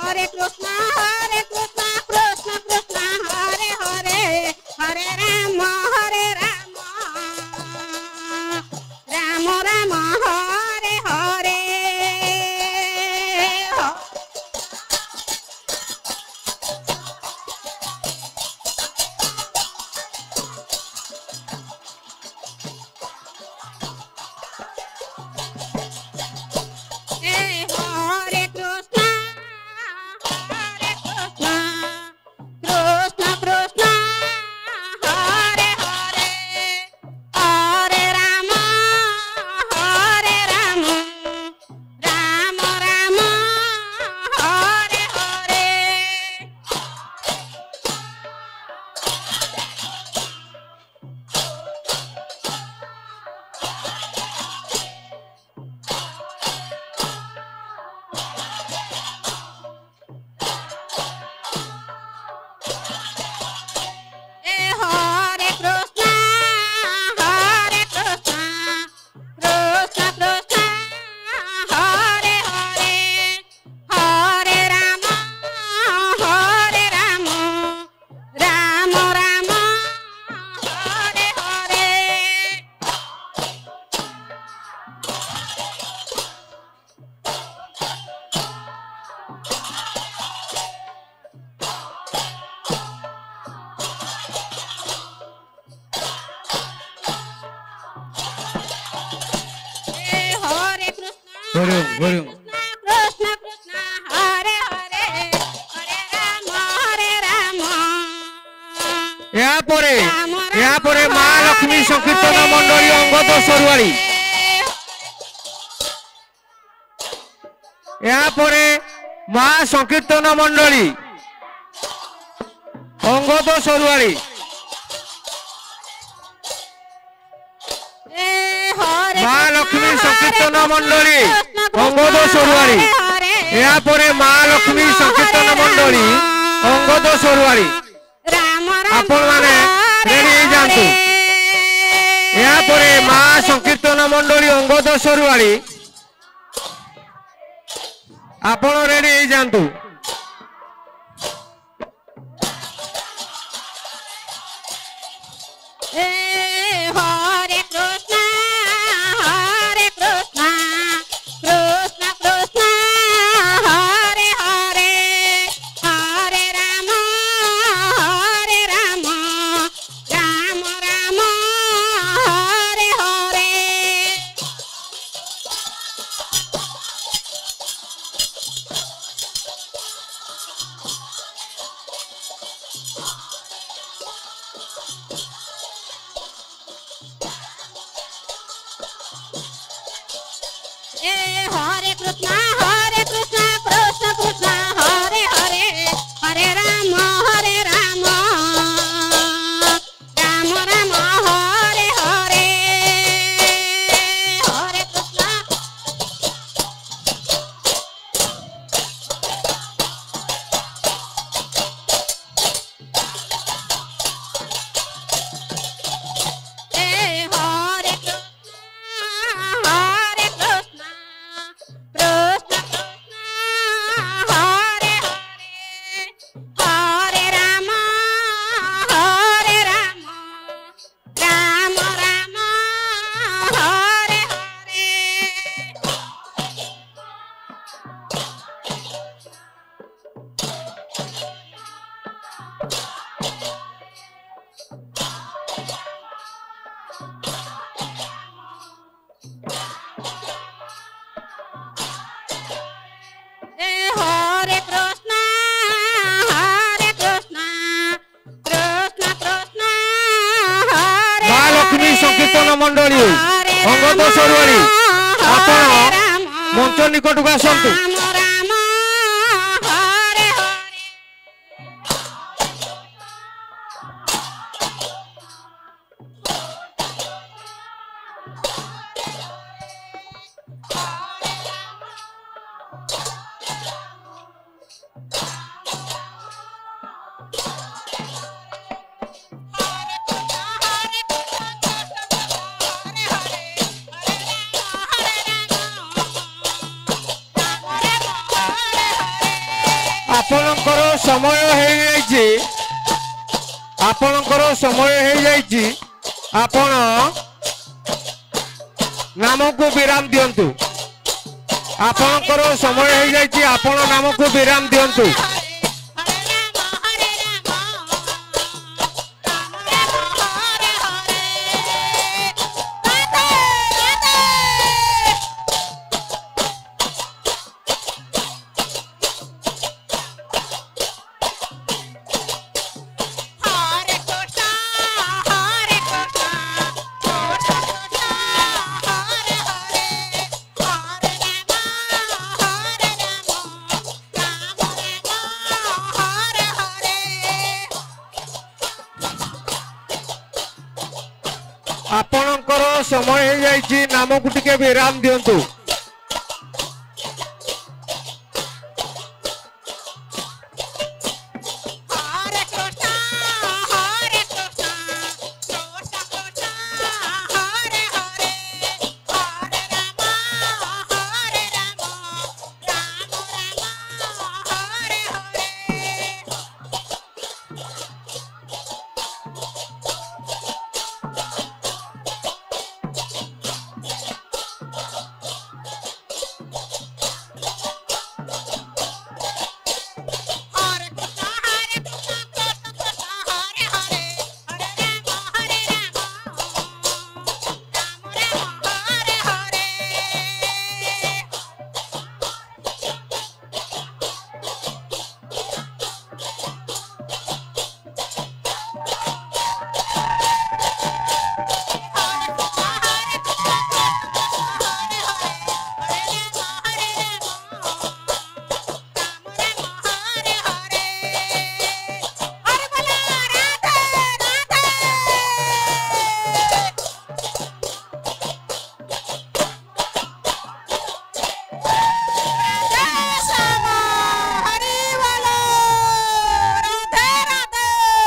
Hare Krishna, Krishna Krishna, Hare Hare, Hare Rama, Rama Rama, Hare Hare. Hare Krishna, Krishna Krishna, Hare Hare, Hare Rama, Rama Rama, Hare Hare. Hare Krishna, Krishna Krishna, Hare Hare, Hare Rama, Rama Rama, Hare Hare. Hare Krishna, Krishna Krishna, Hare Hare, Hare Rama, यहाँ पर माँ लक्ष्मी संकीर्तन मंडली अंगद सरुआरी यहाँ पर माँ संकीर्तन मंडली अंगद सरुआरी माँ लक्ष्मी संकीर्तन मंडली अंगद सरुआरी यहाँ पर माँ लक्ष्मी संकीर्तन मंडली अंगद सरुआरी आपण माने रेडी हो जांतु यहाँ पर माँ संकीर्तन मंडली अंगद सरुआरी आपण रेडी हो जांतु Hare Krishna, Krishna Krishna, Hare Hare, Hare Rama, Rama Rama, Hare Hare. Hare Krishna, Krishna Krishna, Hare Hare, Hare Rama, Rama Rama, Hare Hare, Hare Krishna. Hare Krishna, Krishna संकीर्तन मंडली अंगद सरुआरी आपण मंच निकट को आसतु। ଆପଣଙ୍କର ସମୟ ହେଇଯାଇଛି ଆପଣଙ୍କର ସମୟ ହେଇଯାଇଛି ଆପଣ ନାମକୁ ବିରାମ ଦିଅନ୍ତୁ ଆପଣଙ୍କର ସମୟ ହେଇଯାଇଛି ଆପଣ ନାମକୁ ବିରାମ ଦିଅନ୍ତୁ ଆପଣଙ୍କର ସମୟ ହେଇଯାଇଛି ନାମକୁ ଟିକେ ବିରାମ ଦିଅନ୍ତୁ